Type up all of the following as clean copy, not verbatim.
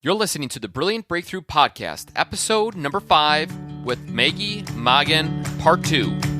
You're listening to the Brilliant Breakthrough Podcast, episode number 5 with Maggie, Mongan, part 2.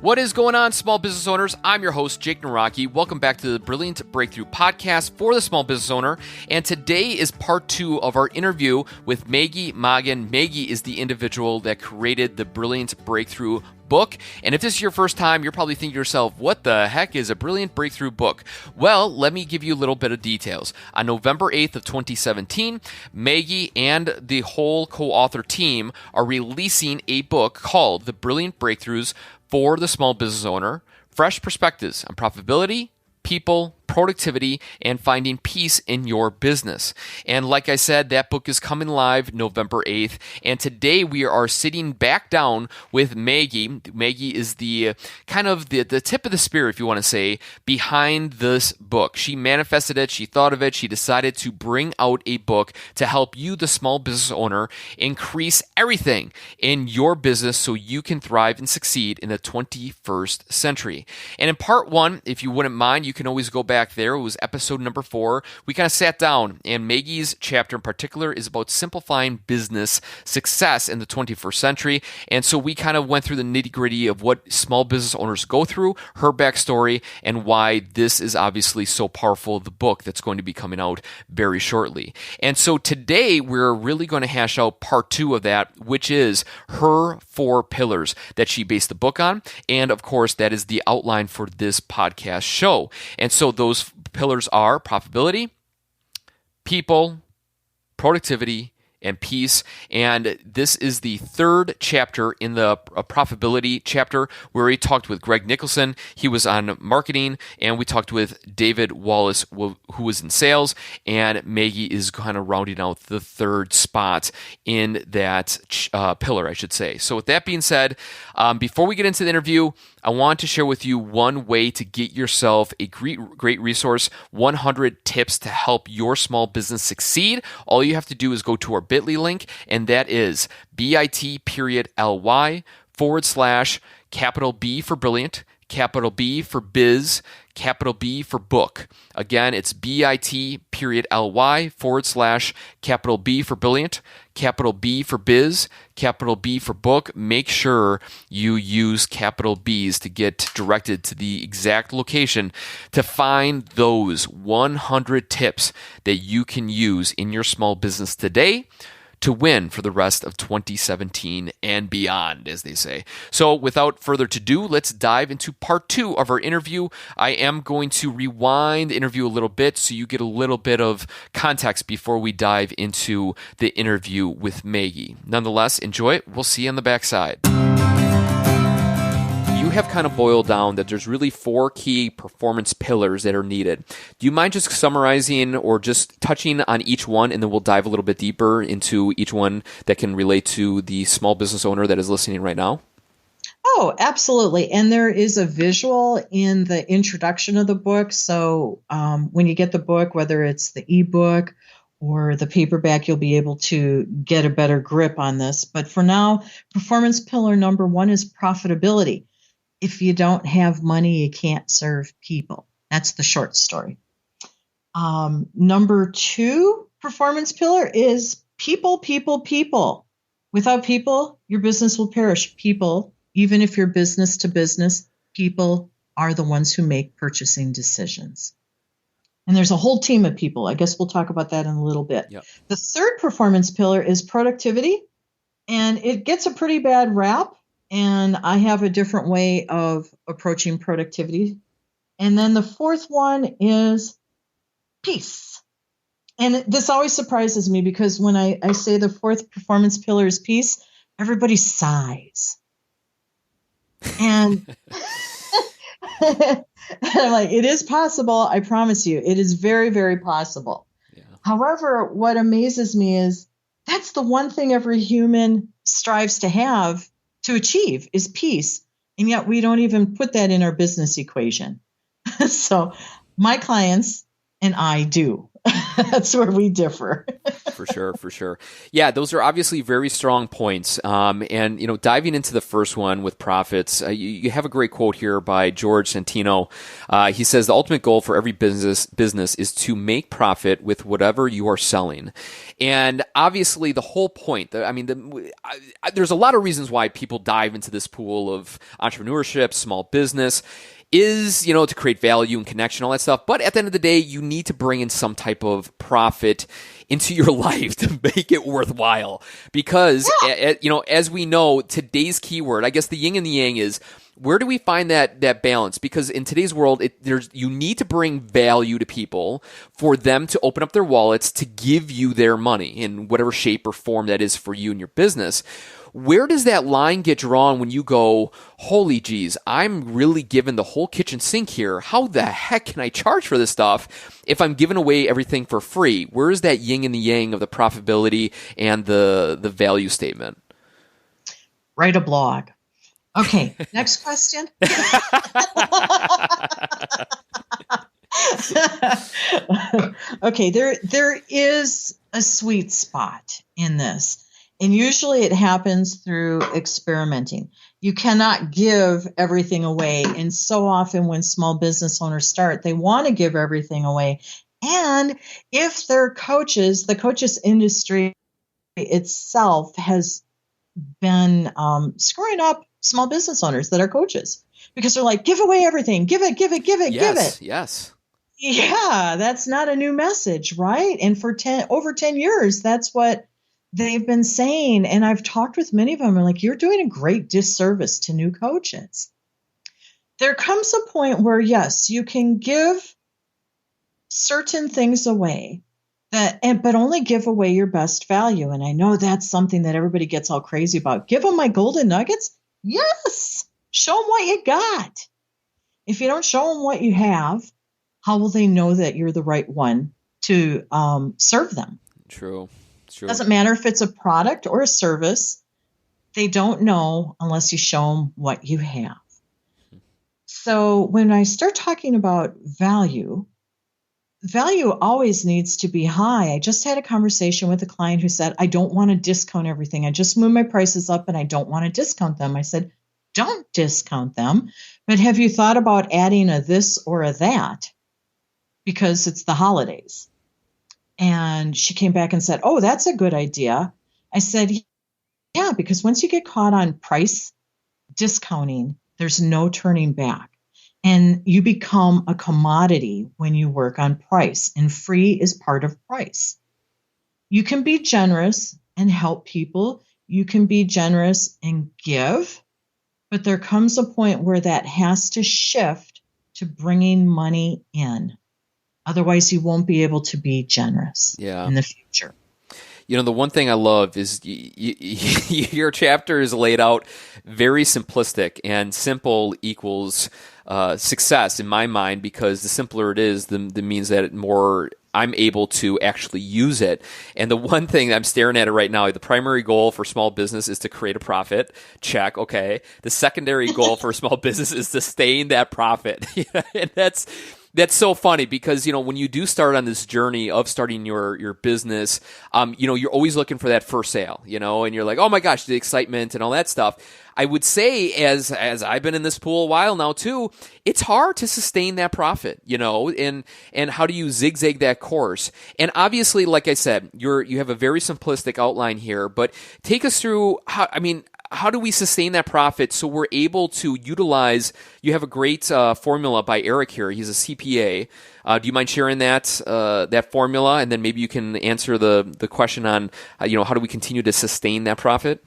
What is going on, small business owners? I'm your host, Jake Naraki. Welcome back to the Brilliant Breakthrough Podcast for the small business owner. And today is part 2 of our interview with Maggie Mongan. Maggie is the individual that created the Brilliant Breakthrough book. And if this is your first time, you're probably thinking to yourself, what the heck is a Brilliant Breakthrough book? Well, let me give you a little bit of details. On November 8th of 2017, Maggie and the whole co-author team are releasing a book called The Brilliant Breakthroughs for the Small Business Owner, Fresh Perspectives on Profitability, People, Productivity, and Finding Peace in Your Business. And like I said, that book is coming live November 8th. And today we are sitting back down with Maggie. Maggie is the kind of the tip of the spear, if you want to say, behind this book. She manifested it. She thought of it. She decided to bring out a book to help you, the small business owner, increase everything in your business so you can thrive and succeed in the 21st century. And in part 1, if you wouldn't mind, you can always go back there. It was episode number 4. We kind of sat down, and Maggie's chapter in particular is about simplifying business success in the 21st century. And so we kind of went through the nitty-gritty of what small business owners go through, her backstory, and why this is obviously so powerful, the book that's going to be coming out very shortly. And so today we're really going to hash out part 2 of that, which is her 4 pillars that she based the book on. And of course, that is the outline for this podcast show. And so those pillars are profitability, people, productivity, and peace. And this is the 3rd chapter in the profitability chapter, where we talked with Greg Nicholson. He was on marketing, and we talked with David Wallace, who was in sales, and Maggie is kind of rounding out the 3rd spot in that pillar, I should say. So with that being said, before we get into the interview, I want to share with you one way to get yourself a great resource, 100 tips to help your small business succeed. All you have to do is go to our bit.ly link, and that is bit.ly/capital B for brilliant, capital B for biz, capital B for book. Again, it's bit.ly/capital B for brilliant, capital B for biz, capital B for book. Make sure you use capital B's to get directed to the exact location to find those 100 tips that you can use in your small business today to win for the rest of 2017 and beyond, as they say. So without further ado, let's dive into part 2 of our interview. I am going to rewind the interview a little bit so you get a little bit of context before we dive into the interview with Maggie. Nonetheless, enjoy it. We'll see you on the backside. You have kind of boiled down that there's really 4 key performance pillars that are needed. Do you mind just summarizing or just touching on each one, and then we'll dive a little bit deeper into each one that can relate to the small business owner that is listening right now? Oh, absolutely. And there is a visual in the introduction of the book. So when you get the book, whether it's the ebook or the paperback, you'll be able to get a better grip on this. But for now, performance pillar number 1 is profitability. If you don't have money, you can't serve people. That's the short story. Number 2 performance pillar is people, people, people. Without people, your business will perish. People, even if you're business to business, people are the ones who make purchasing decisions. And there's a whole team of people. I guess we'll talk about that in a little bit. Yep. The 3rd performance pillar is productivity, and it gets a pretty bad rap. And I have a different way of approaching productivity. And then the 4th one is peace. And this always surprises me because when I say the 4th performance pillar is peace, everybody sighs. And I'm like, it is possible. I promise you, it is very, very possible. Yeah. However, what amazes me is that's the one thing every human strives to have, to achieve, is peace. And yet we don't even put that in our business equation. So my clients and I do. That's where we differ. For sure, for sure. Yeah, those are obviously very strong points. And diving into the first one with profits, you have a great quote here by George Santino. He says the ultimate goal for every business is to make profit with whatever you are selling. And obviously, the whole point. There's a lot of reasons why people dive into this pool of entrepreneurship, small business. Is, to create value and connection, all that stuff. But at the end of the day, you need to bring in some type of profit into your life to make it worthwhile. Because, as we know, today's keyword, I guess the yin and the yang is, where do we find that balance? Because in today's world, you need to bring value to people for them to open up their wallets to give you their money in whatever shape or form that is for you and your business. Where does that line get drawn when you go, holy geez, I'm really giving the whole kitchen sink here. How the heck can I charge for this stuff if I'm giving away everything for free? Where is that yin and the yang of the profitability and the value statement? Write a blog. Okay, next question. Okay, there is a sweet spot in this. And usually it happens through experimenting. You cannot give everything away. And so often when small business owners start, they want to give everything away. And if they're coaches, the coaches industry itself has been screwing up small business owners that are coaches because they're like, give away everything, give it, give it. Yes. Yeah, that's not a new message, right? And for over 10 years, that's what they've been saying. And I've talked with many of them. I'm like, you're doing a great disservice to new coaches. There comes a point where, yes, you can give certain things away, but only give away your best value. And I know that's something that everybody gets all crazy about. Give them my golden nuggets? Yes. Show them what you got. If you don't show them what you have, how will they know that you're the right one to serve them? True. Doesn't matter if it's a product or a service. They don't know unless you show them what you have. So when I start talking about value always needs to be high. I just had a conversation with a client who said, I don't want to discount everything. I just moved my prices up and I don't want to discount them. I said, don't discount them. But have you thought about adding a this or a that? Because it's the holidays. And she came back and said, oh, that's a good idea. I said, yeah, because once you get caught on price discounting, there's no turning back. And you become a commodity when you work on price, and free is part of price. You can be generous and help people. You can be generous and give, but there comes a point where that has to shift to bringing money in. Otherwise, you won't be able to be generous in the future. The one thing I love is your chapter is laid out very simplistic, and simple equals success in my mind, because the simpler it is, the means that I'm able to actually use it. And the one thing I'm staring at it right now, the primary goal for small business is to create a profit. Check. Okay. The secondary goal for small business is to sustain that profit. And that's so funny because, when you do start on this journey of starting your business, you're always looking for that first sale, and you're like, oh my gosh, the excitement and all that stuff. I would say, as I've been in this pool a while now too, it's hard to sustain that profit, and how do you zigzag that course? And obviously, like I said, you have a very simplistic outline here, but take us through how do we sustain that profit so we're able to utilize? You have a great formula by Eric here. He's a CPA. Do you mind sharing that formula, and then maybe you can answer the question on how do we continue to sustain that profit?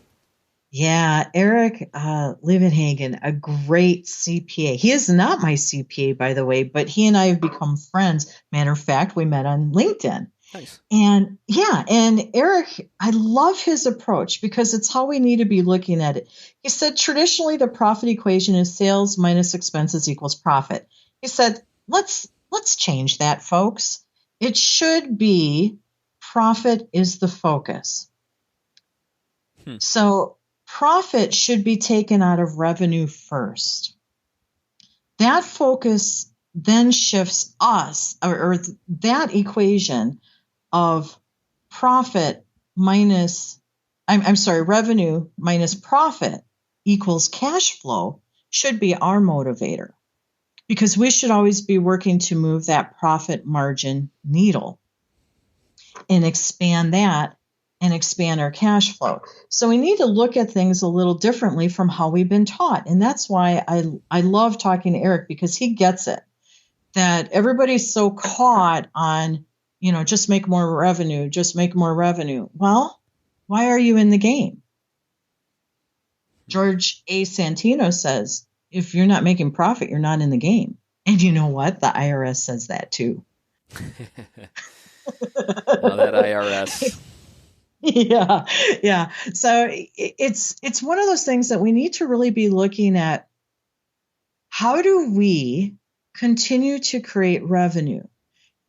Yeah, Eric Livenhagen, a great CPA. He is not my CPA, by the way, but he and I have become friends. Matter of fact, we met on LinkedIn. Nice. And Eric, I love his approach because it's how we need to be looking at it. He said, traditionally, the profit equation is sales minus expenses equals profit. He said, let's change that, folks. It should be profit is the focus. So profit should be taken out of revenue first. That focus then shifts us, or that equation of profit minus, I'm sorry, revenue minus profit equals cash flow should be our motivator, because we should always be working to move that profit margin needle and expand that and expand our cash flow. So we need to look at things a little differently from how we've been taught. And that's why I love talking to Eric, because he gets it, that everybody's so caught on, just make more revenue, just make more revenue. Well, why are you in the game? George A. Santino says, if you're not making profit, you're not in the game. And you know what? The IRS says that too. Oh, that IRS. Yeah. So it's one of those things that we need to really be looking at. How do we continue to create revenue?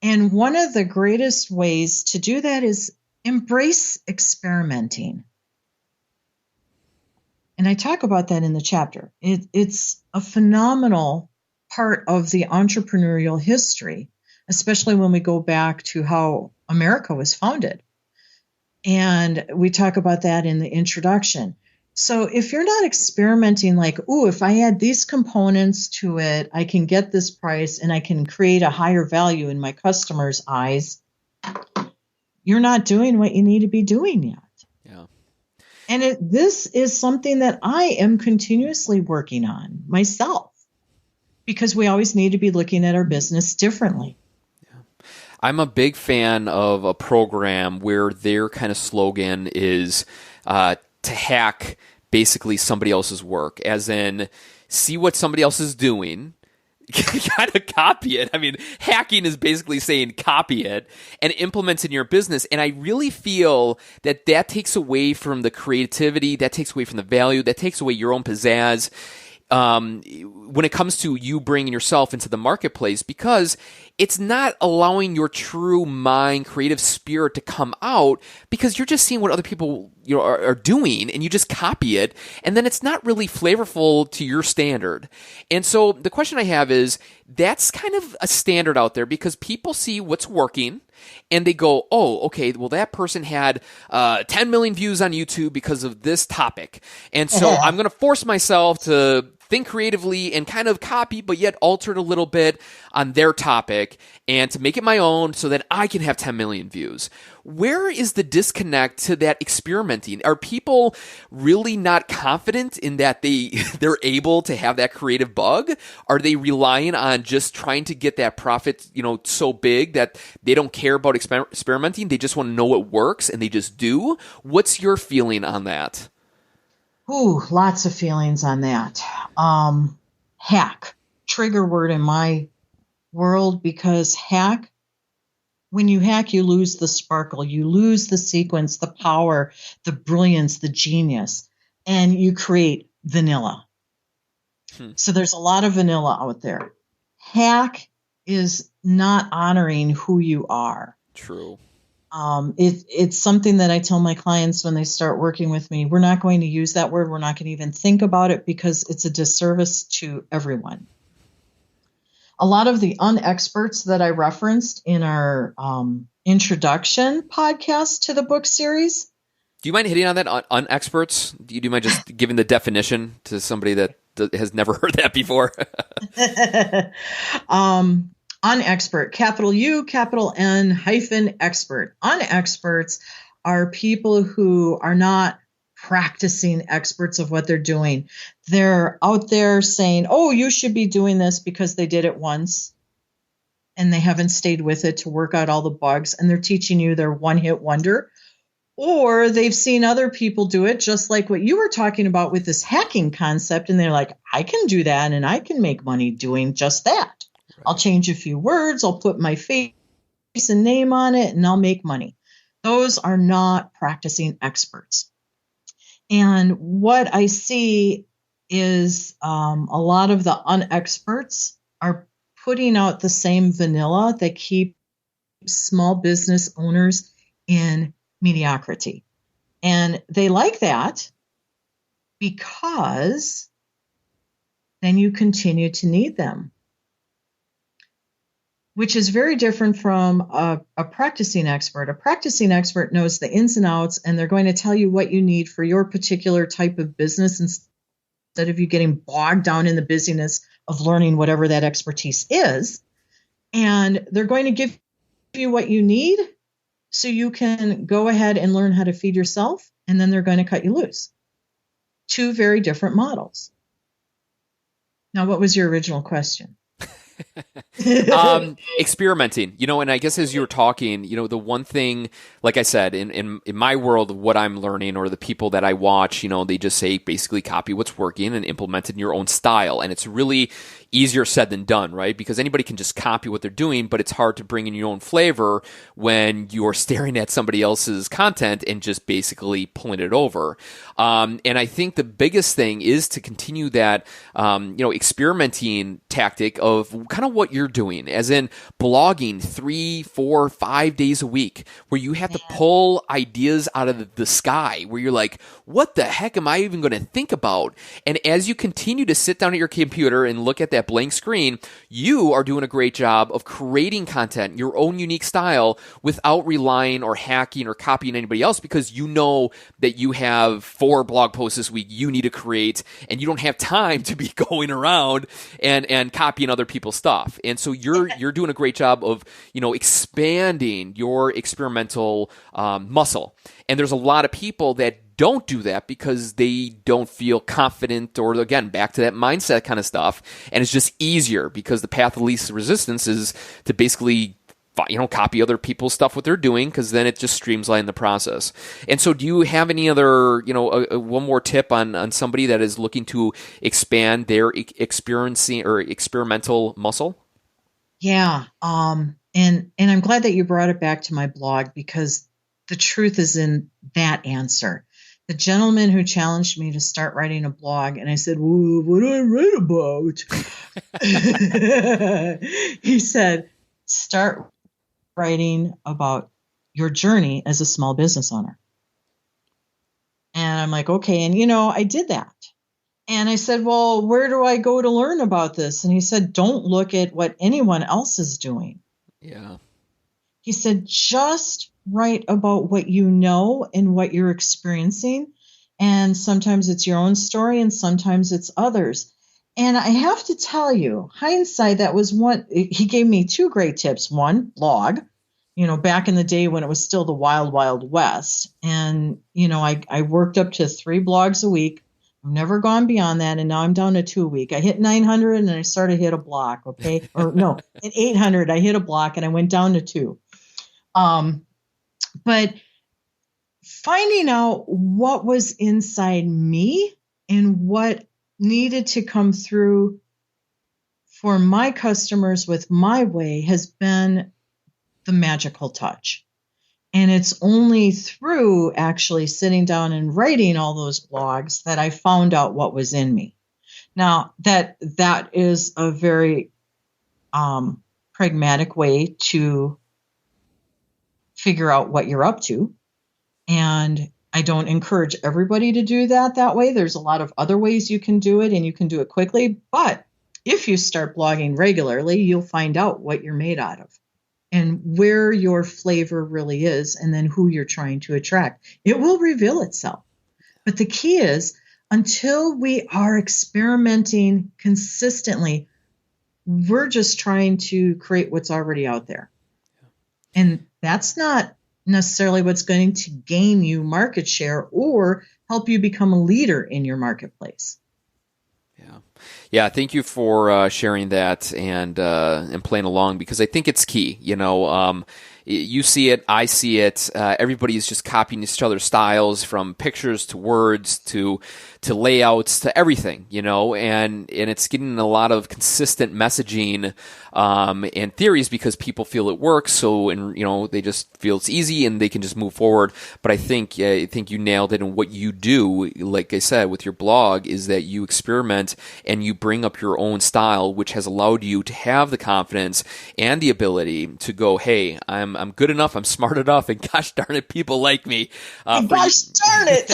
And one of the greatest ways to do that is embrace experimenting. And I talk about that in the chapter. It's a phenomenal part of the entrepreneurial history, especially when we go back to how America was founded. And we talk about that in the introduction. So if you're not experimenting like, if I add these components to it, I can get this price and I can create a higher value in my customer's eyes, you're not doing what you need to be doing yet. Yeah. And this is something that I am continuously working on myself, because we always need to be looking at our business differently. I'm a big fan of a program where their kind of slogan is to hack basically somebody else's work, as in see what somebody else is doing, kind of copy it. I mean, hacking is basically saying copy it and implement it in your business. And I really feel that takes away from the creativity, that takes away from the value, that takes away your own pizzazz when it comes to you bringing yourself into the marketplace, because it's not allowing your true mind, creative spirit to come out, because you're just seeing what other people are doing and you just copy it, and then it's not really flavorful to your standard. And so the question I have is, that's kind of a standard out there because people see what's working and they go, oh, okay, well, that person had 10 million views on YouTube because of this topic. And so I'm going to force myself to think creatively and kind of copy, but yet alter it a little bit on their topic and to make it my own so that I can have 10 million views. Where is the disconnect to that experimenting? Are people really not confident in that they're able to have that creative bug? Are they relying on just trying to get that profit, so big that they don't care about experimenting? They just want to know it works and they just do? What's your feeling on that? Ooh, lots of feelings on that. Hack, trigger word in my world, because when you hack, you lose the sparkle, you lose the sequence, the power, the brilliance, the genius, and you create vanilla. So there's a lot of vanilla out there. Hack is not honoring who you are. True. It's something that I tell my clients when they start working with me. We're not going to use that word. We're not going to even think about it because it's a disservice to everyone. A lot of the unexperts that I referenced in our introduction podcast to the book series. Do you mind hitting on that, unexperts? Do you mind just giving the definition to somebody that has never heard that before? Unexpert, capital U, capital N, hyphen expert. Unexperts are people who are not practicing experts of what they're doing. They're out there saying, oh, you should be doing this because they did it once and they haven't stayed with it to work out all the bugs, and they're teaching you their one-hit wonder. Or they've seen other people do it, just like what you were talking about with this hacking concept, and they're like, I can do that and I can make money doing just that. I'll change a few words, I'll put my face and name on it, and I'll make money. Those are not practicing experts. And what I see is a lot of the unexperts are putting out the same vanilla that keeps small business owners in mediocrity. And they like that because then you continue to need them. which is very different from a practicing expert. A practicing expert knows the ins and outs, and they're going to tell you what you need for your particular type of business instead of you getting bogged down in the busyness of learning whatever that expertise is. And they're going to give you what you need so you can go ahead and learn how to feed yourself, and then they're going to cut you loose. Two very different models. Now, what was your original question? Experimenting, and I guess as you were talking, the one thing, like I said, in my world, what I'm learning, or the people that I watch, they just say basically copy what's working and implement it in your own style. And it's really easier said than done, right? Because anybody can just copy what they're doing, but it's hard to bring in your own flavor when you're staring at somebody else's content and just basically pulling it over. And I think the biggest thing is to continue that, experimenting tactic of kind of what you're doing, as in blogging 3, 4, 5 days a week, where you have to pull ideas out of the sky, where you're like, what the heck am I even going to think about? And as you continue to sit down at your computer and look at that blank screen, you are doing a great job of creating content, your own unique style, without relying or hacking or copying anybody else, because you know that you have 4 blog posts this week you need to create, and you don't have time to be going around and copying other people's stuff. And so you're doing a great job of, expanding your experimental muscle. And there's a lot of people that don't do that because they don't feel confident, or again, back to that mindset kind of stuff. And it's just easier because the path of least resistance is to basically, copy other people's stuff, what they're doing, because then it just streamlines the process. And so do you have any other, one more tip on somebody that is looking to expand their experiencing or experimental muscle? Yeah. And I'm glad that you brought it back to my blog, because the truth is in that answer. The gentleman who challenged me to start writing a blog, and I said, well, what do I write about? He said, start writing about your journey as a small business owner. And I'm like, okay. And, I did that. And I said, well, where do I go to learn about this? And he said, don't look at what anyone else is doing. Yeah. He said, just write about what you know and what you're experiencing. And sometimes it's your own story and sometimes it's others. And I have to tell you, hindsight, that was one. He gave me 2 great tips. One, blog, back in the day when it was still the wild, wild west. And, I worked up to 3 blogs a week. I've never gone beyond that. And now I'm down to 2 a week. I hit 900 and I started to hit a block. Okay. Or no, at 800, I hit a block and I went down to 2. But finding out what was inside me and what needed to come through for my customers with my way has been the magical touch. And it's only through actually sitting down and writing all those blogs that I found out what was in me. Now, that is a very pragmatic way to figure out what you're up to. And I don't encourage everybody to do that way. There's a lot of other ways you can do it, and you can do it quickly. But if you start blogging regularly, you'll find out what you're made out of and where your flavor really is, and then who you're trying to attract. It will reveal itself. But the key is, until we are experimenting consistently, we're just trying to create what's already out there. And that's not necessarily what's going to gain you market share or help you become a leader in your marketplace. Yeah, thank you for sharing that and playing along, because I think it's key. You see it, I see it. Everybody's just copying each other's styles, from pictures to words to layouts to everything, and it's getting a lot of consistent messaging and theories because people feel it works. So, and they just feel it's easy and they can just move forward. But I think you nailed it. And what you do, like I said, with your blog, is that you experiment and you bring up your own style, which has allowed you to have the confidence and the ability to go, hey, I'm good enough, I'm smart enough, and gosh darn it, people like me. Gosh darn it.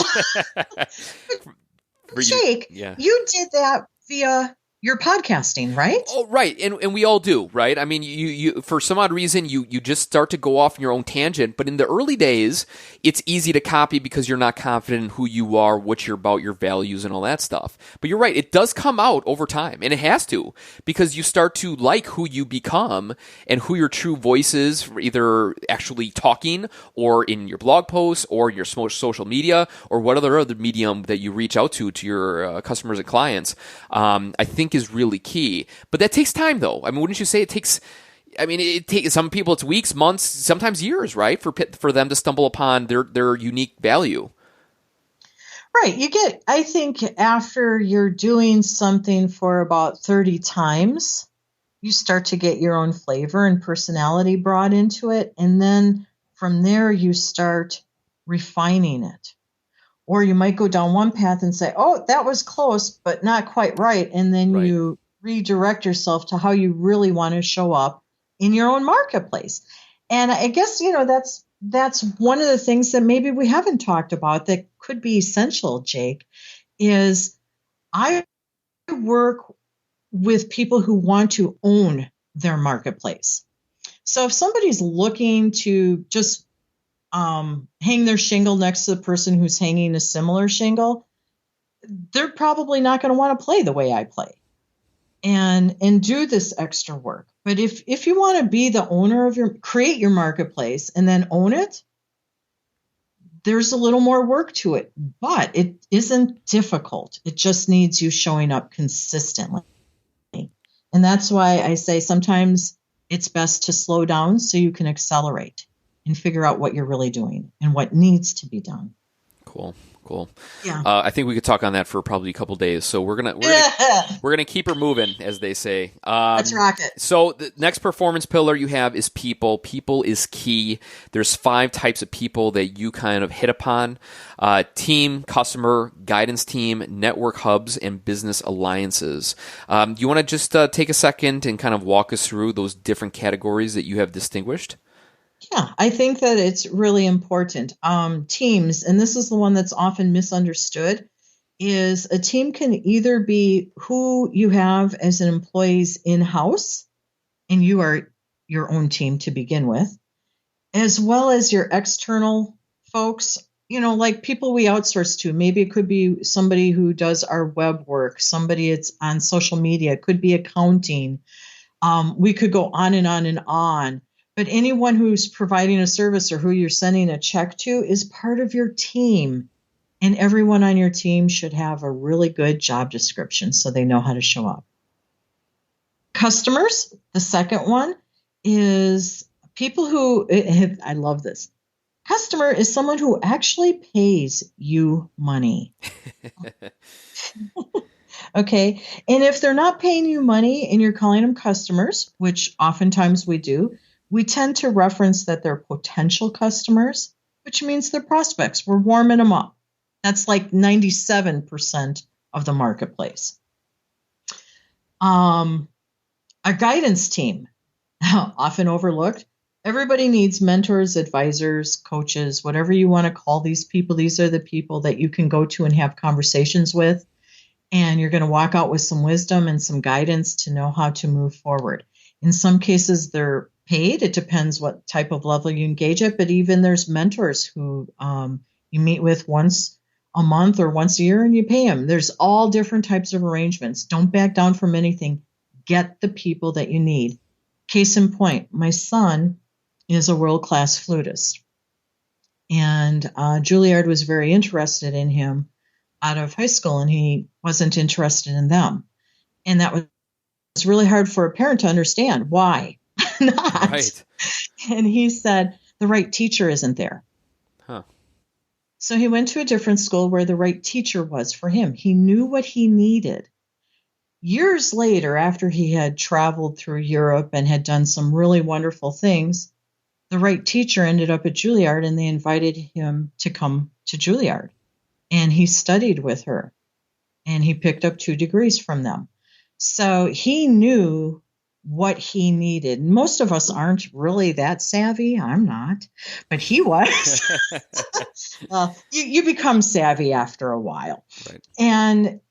Jake, you did that via you're podcasting, right? Oh, right, and we all do, right? I mean, you for some odd reason you just start to go off in your own tangent. But in the early days, it's easy to copy because you're not confident in who you are, what you're about, your values, and all that stuff. But you're right; it does come out over time, and it has to because you start to like who you become and who your true voice is, either actually talking or in your blog posts or your social media or what other medium that you reach out to your customers and clients. I think is really key. But that takes time, though. I mean, wouldn't you say it takes? I mean, it takes some people. It's weeks, months, sometimes years, right, for them to stumble upon their unique value. Right. You get. I think after you're doing something for about 30 times, you start to get your own flavor and personality brought into it, and then from there you start refining it. Or you might go down one path and say, oh, that was close, but not quite right. And then Right. You redirect yourself to how you really want to show up in your own marketplace. And I guess, that's one of the things that maybe we haven't talked about that could be essential, Jake, is I work with people who want to own their marketplace. So if somebody's looking to just hang their shingle next to the person who's hanging a similar shingle, they're probably not going to want to play the way I play and do this extra work. But if you want to be the owner of create your marketplace and then own it, there's a little more work to it, but it isn't difficult. It just needs you showing up consistently. And that's why I say sometimes it's best to slow down so you can accelerate and figure out what you're really doing and what needs to be done. Cool. Yeah. I think we could talk on that for probably a couple days. So we're gonna keep her moving, as they say. Let's rock it. So the next performance pillar you have is people. People is key. There's 5 types of people that you kind of hit upon: team, customer, guidance team, network hubs, and business alliances. Do you want to just take a second and kind of walk us through those different categories that you have distinguished? Yeah, I think that it's really important. Teams, and this is the one that's often misunderstood, is a team can either be who you have as an employees in-house, and you are your own team to begin with, as well as your external folks, like people we outsource to. Maybe it could be somebody who does our web work, somebody it's on social media, it could be accounting. We could go on and on and on. But anyone who's providing a service or who you're sending a check to is part of your team. And everyone on your team should have a really good job description so they know how to show up. Customers, the second one, is people who, I love this. Customer is someone who actually pays you money. Okay. And if they're not paying you money and you're calling them customers, which oftentimes we do, we tend to reference that they're potential customers, which means they're prospects. We're warming them up. That's like 97% of the marketplace. A guidance team, often overlooked. Everybody needs mentors, advisors, coaches, whatever you want to call these people. These are the people that you can go to and have conversations with, and you're going to walk out with some wisdom and some guidance to know how to move forward. In some cases, they're paid. It depends what type of level you engage at, but even there's mentors who you meet with once a month or once a year and you pay them. There's all different types of arrangements. Don't back down from anything. Get the people that you need. Case in point, my son is a world-class flutist, and Juilliard was very interested in him out of high school, and he wasn't interested in them. And that was really hard for a parent to understand. Why not? Right. And he said, the right teacher isn't there. Huh. So he went to a different school where the right teacher was for him. He knew what he needed. Years later, after he had traveled through Europe and had done some really wonderful things, the right teacher ended up at Juilliard, and they invited him to come to Juilliard. And he studied with her, and he picked up 2 degrees from them. So he knew what he needed. Most of us aren't really that savvy. I'm not, but he was. You become savvy after a while. Right. And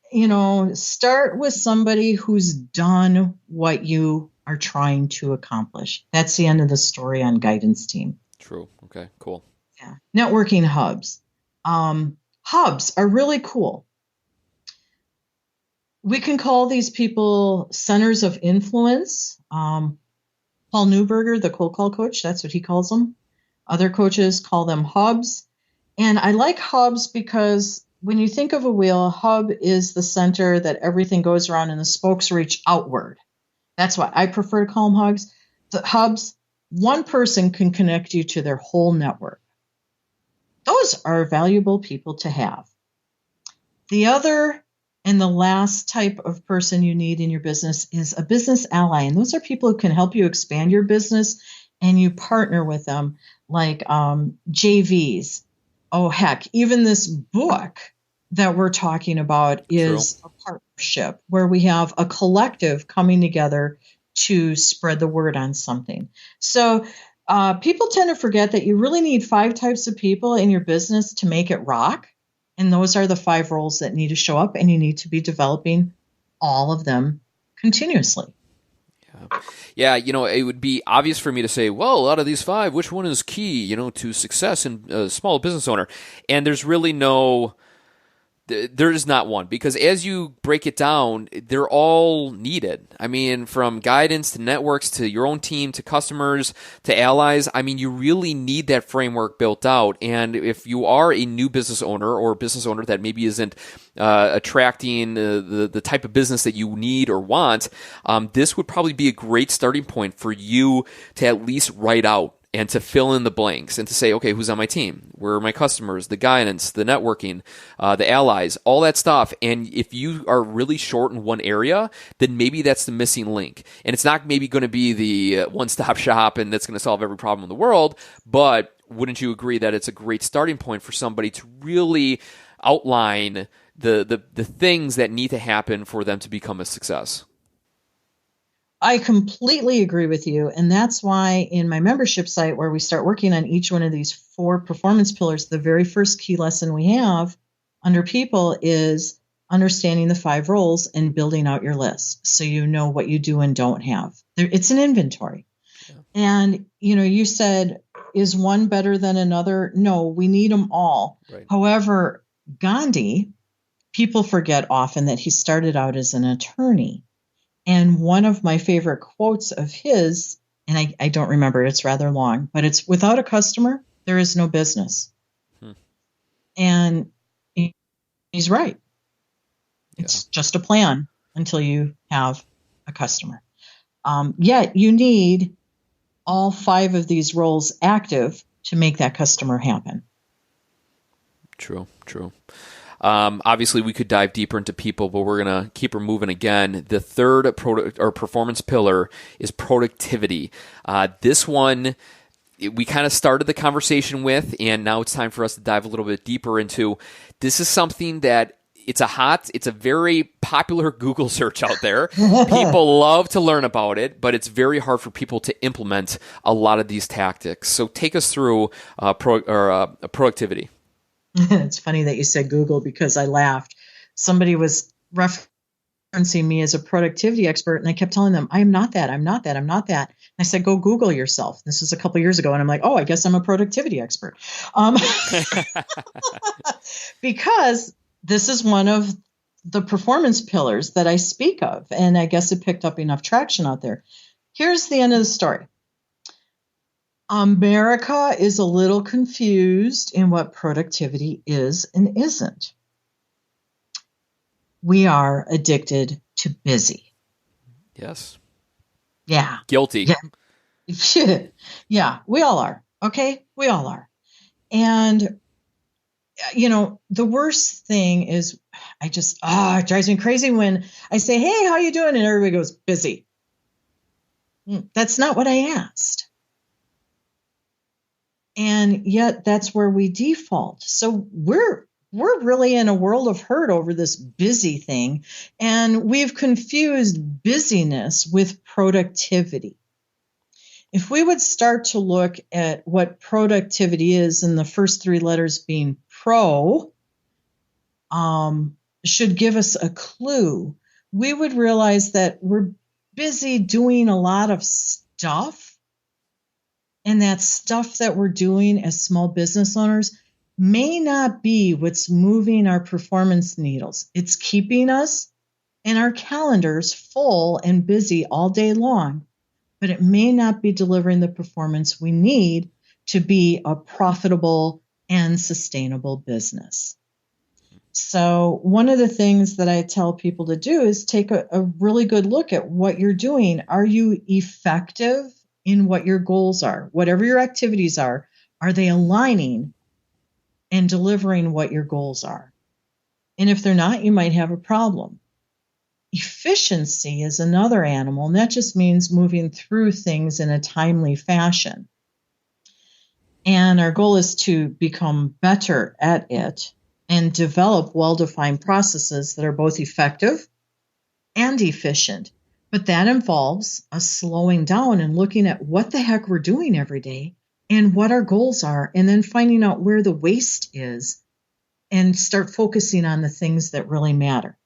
Start with somebody who's done what you are trying to accomplish. That's the end of the story on guidance team. True. Okay, cool. Yeah. Networking hubs. Hubs are really cool. We can call these people centers of influence. Paul Newberger, the cold call coach, that's what he calls them. Other coaches call them hubs. And I like hubs because when you think of a wheel, a hub is the center that everything goes around and the spokes reach outward. That's why I prefer to call them hubs. The hubs, one person can connect you to their whole network. Those are valuable people to have. The other and the last type of person you need in your business is a business ally. And those are people who can help you expand your business and you partner with them, like JVs. Oh, heck, even this book that we're talking about is a partnership where we have a collective coming together to spread the word on something. So people tend to forget that you really need 5 types of people in your business to make it rock. And those are the 5 roles that need to show up, and you need to be developing all of them continuously. Yeah, it would be obvious for me to say, well, out of these 5, which one is key, to success in a small business owner? And there's really there is not one, because as you break it down, they're all needed. I mean, from guidance to networks to your own team to customers to allies, I mean, you really need that framework built out. And if you are a new business owner or a business owner that maybe isn't attracting the type of business that you need or want, this would probably be a great starting point for you to at least write out and to fill in the blanks and to say, okay, who's on my team? Where are my customers? The guidance, the networking, the allies, all that stuff. And if you are really short in one area, then maybe that's the missing link. And it's not maybe going to be the one-stop shop and that's going to solve every problem in the world, but wouldn't you agree that it's a great starting point for somebody to really outline the things that need to happen for them to become a success? I completely agree with you. And that's why in my membership site, where we start working on each one of these 4 performance pillars, the very first key lesson we have under people is understanding the 5 roles and building out your list so you know what you do and don't have. It's an inventory. Yeah. And, you said, is one better than another? No, we need them all. Right. However, Gandhi, people forget often that he started out as an attorney. And one of my favorite quotes of his, and I don't remember, it's rather long, but it's, without a customer, there is no business. And he's right. It's just a plan until you have a customer. Yet you need all 5 of these roles active to make that customer happen. True. Obviously, we could dive deeper into people, but we're going to keep her moving again. The third performance pillar is productivity. This one, we kind of started the conversation with, and now it's time for us to dive a little bit deeper into. This is something that it's a very popular Google search out there. People love to learn about it, but it's very hard for people to implement a lot of these tactics. So take us through productivity. It's funny that you said Google because I laughed. Somebody was referencing me as a productivity expert, and I kept telling them, I am not that. I'm not that. I'm not that. And I said, go Google yourself. This was a couple years ago, and I'm like, oh, I guess I'm a productivity expert. Because this is one of the performance pillars that I speak of, and I guess it picked up enough traction out there. Here's the end of the story. America is a little confused in what productivity is and isn't. We are addicted to busy. Yes. Yeah. Guilty. Yeah. Yeah, we all are. Okay? We all are. And, the worst thing is it drives me crazy when I say, hey, how you doing? And everybody goes, busy. That's not what I asked. And yet that's where we default. So we're really in a world of hurt over this busy thing. And we've confused busyness with productivity. If we would start to look at what productivity is, and the first 3 letters being pro, should give us a clue, we would realize that we're busy doing a lot of stuff. And that stuff that we're doing as small business owners may not be what's moving our performance needles. It's keeping us and our calendars full and busy all day long, but it may not be delivering the performance we need to be a profitable and sustainable business. So one of the things that I tell people to do is take a really good look at what you're doing. Are you effective in what your goals are? Whatever your activities are they aligning and delivering what your goals are? And if they're not, you might have a problem. Efficiency is another animal, and that just means moving through things in a timely fashion. And our goal is to become better at it and develop well-defined processes that are both effective and efficient. But that involves us slowing down and looking at what the heck we're doing every day and what our goals are, and then finding out where the waste is and start focusing on the things that really matter.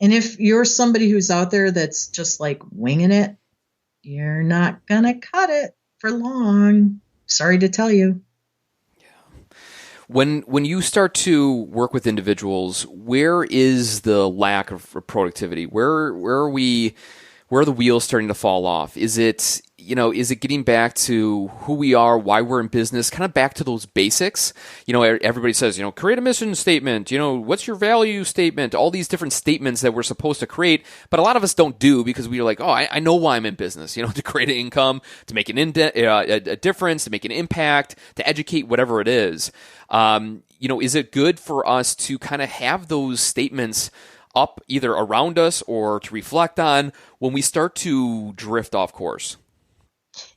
And if you're somebody who's out there that's just like winging it, you're not going to cut it for long. Sorry to tell you. When you start to work with individuals, where is the lack of productivity? Where are the wheels starting to fall off? Is it getting back to who we are, why we're in business, kind of back to those basics? Everybody says, create a mission statement, what's your value statement, all these different statements that we're supposed to create, but a lot of us don't do because we're like, I know why I'm in business, to create an income, to make a difference, to make an impact, to educate, whatever it is. Is it good for us to kind of have those statements up either around us or to reflect on when we start to drift off course?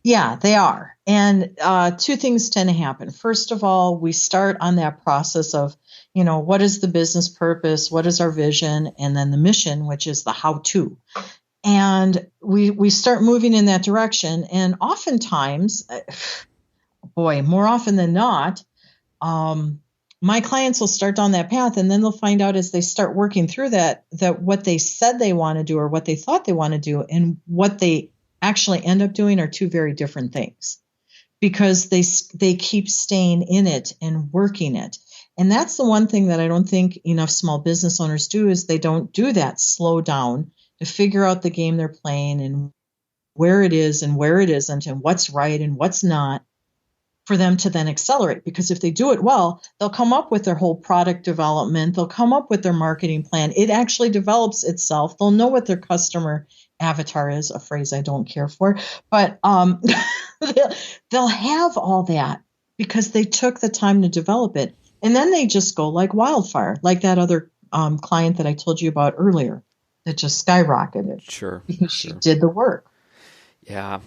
Yeah, they are. And two things tend to happen. First of all, we start on that process of, what is the business purpose? What is our vision? And then the mission, which is the how-to. And we start moving in that direction. And oftentimes, more often than not, my clients will start down that path, and then they'll find out as they start working through that what they said they want to do or what they thought they want to do and what they actually end up doing are two very different things, because they keep staying in it and working it. And that's the one thing that I don't think enough small business owners do, is they don't do that slow down to figure out the game they're playing and where it is and where it isn't and what's right and what's not, for them to then accelerate. Because if they do it well, they'll come up with their whole product development. They'll come up with their marketing plan. It actually develops itself. They'll know what their customer avatar is, a phrase I don't care for, but they'll have all that because they took the time to develop it. And then they just go like wildfire, like that other client that I told you about earlier that just skyrocketed. Sure. Because she did the work. Yeah.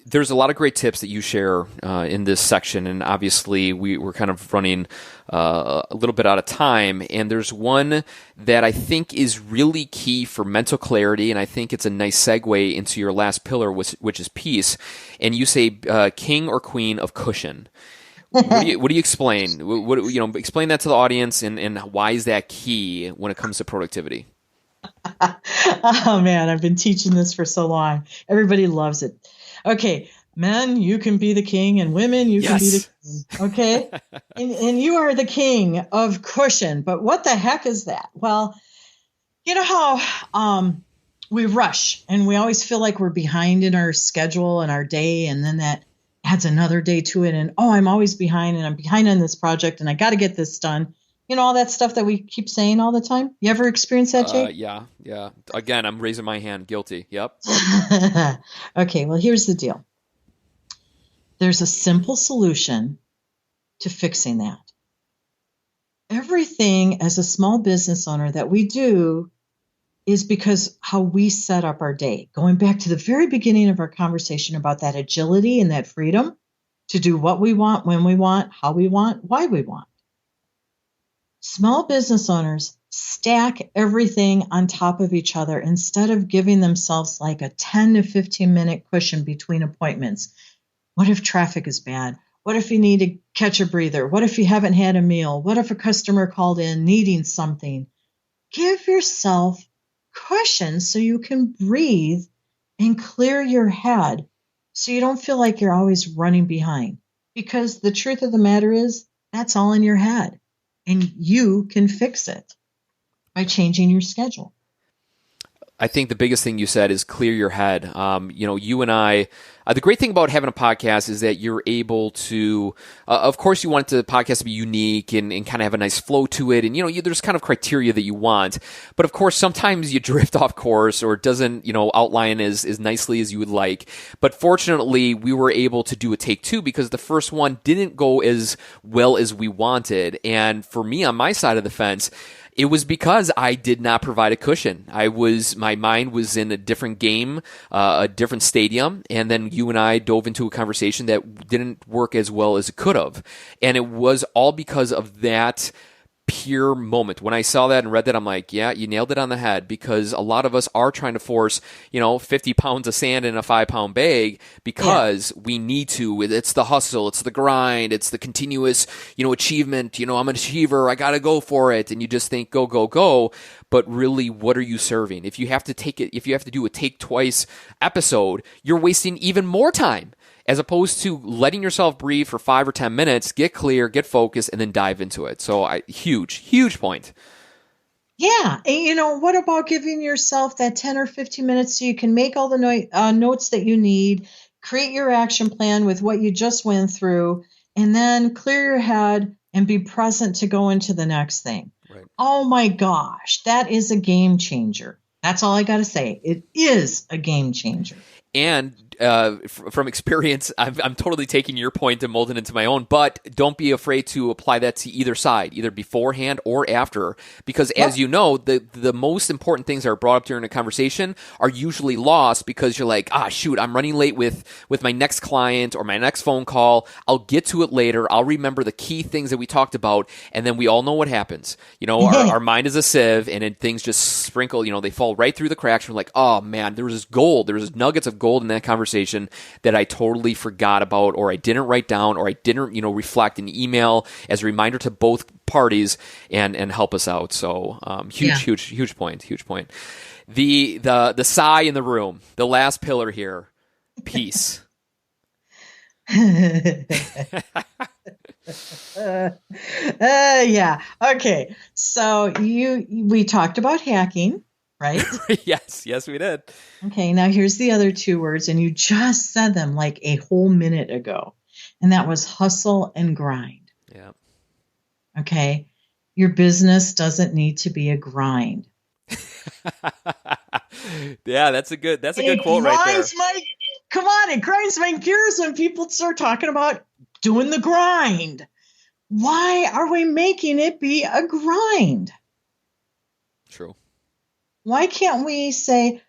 There's a lot of great tips that you share in this section, and obviously we're kind of running a little bit out of time, and there's one that I think is really key for mental clarity, and I think it's a nice segue into your last pillar, which is peace, and you say king or queen of cushion. What do you explain? Explain that to the audience, and why is that key when it comes to productivity? Oh, man, I've been teaching this for so long. Everybody loves it. Okay, men, you can be the king, and women, you can be the king. Okay? and you are the king of cushion. But what the heck is that? Well, you know how we rush, and we always feel like we're behind in our schedule and our day, and then that adds another day to it. And, I'm always behind, and I'm behind on this project, and I got to get this done. All that stuff that we keep saying all the time. You ever experience that, Jake? Yeah. Again, I'm raising my hand. Guilty. Yep. Okay, well, here's the deal. There's a simple solution to fixing that. Everything as a small business owner that we do is because how we set up our day. Going back to the very beginning of our conversation about that agility and that freedom to do what we want, when we want, how we want, why we want. Small business owners stack everything on top of each other instead of giving themselves like a 10 to 15 minute cushion between appointments. What if traffic is bad? What if you need to catch a breather? What if you haven't had a meal? What if a customer called in needing something? give yourself cushion so you can breathe and clear your head so you don't feel like you're always running behind. Because the truth of the matter is, that's all in your head. And you can fix it by changing your schedule. I think the biggest thing you said is clear your head. You and I, the great thing about having a podcast is that you're able to, of course, you want the podcast to be unique and kind of have a nice flow to it. And, there's kind of criteria that you want. But of course, sometimes you drift off course or it doesn't, outline as nicely as you would like. But fortunately, we were able to do a take two because the first one didn't go as well as we wanted. And for me, on my side of the fence, it was because I did not provide a cushion. My mind was in a different game, a different stadium, and then you and I dove into a conversation that didn't work as well as it could have. And it was all because of that pure moment. When I saw that and read that, I'm like, yeah, you nailed it on the head, because a lot of us are trying to force, 50 pounds of sand in a 5-pound bag because we need to. It's the hustle. It's the grind. It's the continuous, achievement. I'm an achiever. I got to go for it. And you just think, go, go, go. But really, what are you serving? If you have to do a take twice episode, you're wasting even more time, as opposed to letting yourself breathe for 5 or 10 minutes, get clear, get focused, and then dive into it. So huge point. Yeah. And what about giving yourself that 10 or 15 minutes so you can make all the notes that you need, create your action plan with what you just went through, and then clear your head and be present to go into the next thing. Right. Oh my gosh, that is a game changer. That's all I got to say. It is a game changer. And from experience, I'm totally taking your point and molding it into my own, but don't be afraid to apply that to either side, either beforehand or after, because as you know, the most important things that are brought up during a conversation are usually lost because you're like, shoot, I'm running late with my next client or my next phone call. I'll get to it later. I'll remember the key things that we talked about, and then we all know what happens. Our mind is a sieve, and then things just sprinkle, they fall right through the cracks. We're like, oh man, there was this gold. There was nuggets of gold in that conversation that I totally forgot about, or I didn't write down, or I didn't, reflect an email as a reminder to both parties and help us out. So huge point. The sigh in the room, the last pillar here, peace. Yeah. Okay. So we talked about hacking, right? Yes, we did. Okay, now here's the other 2 words, and you just said them like a whole minute ago, and that was hustle and grind. Yeah. Okay, your business doesn't need to be a grind. Yeah, that's a good quote right there. Come on, it grinds my gears when people start talking about doing the grind. Why are we making it be a grind? True. Why can't we say,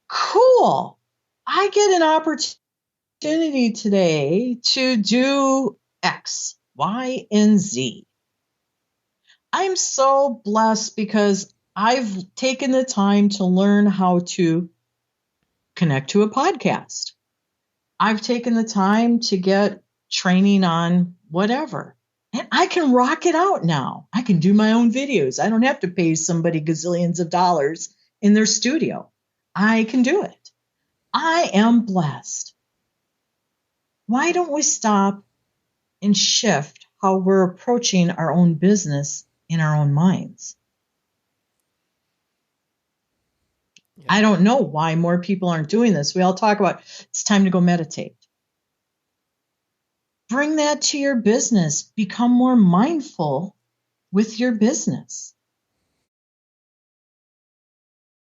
cool, I get an opportunity today to do X, Y, and Z. I'm so blessed because I've taken the time to learn how to connect to a podcast. I've taken the time to get training on whatever. And I can rock it out now. I can do my own videos. I don't have to pay somebody gazillions of dollars in their studio. I can do it. I am blessed. Why don't we stop and shift how we're approaching our own business in our own minds? Yeah. I don't know why more people aren't doing this. We all talk about it's time to go meditate. Bring that to your business. Become more mindful with your business.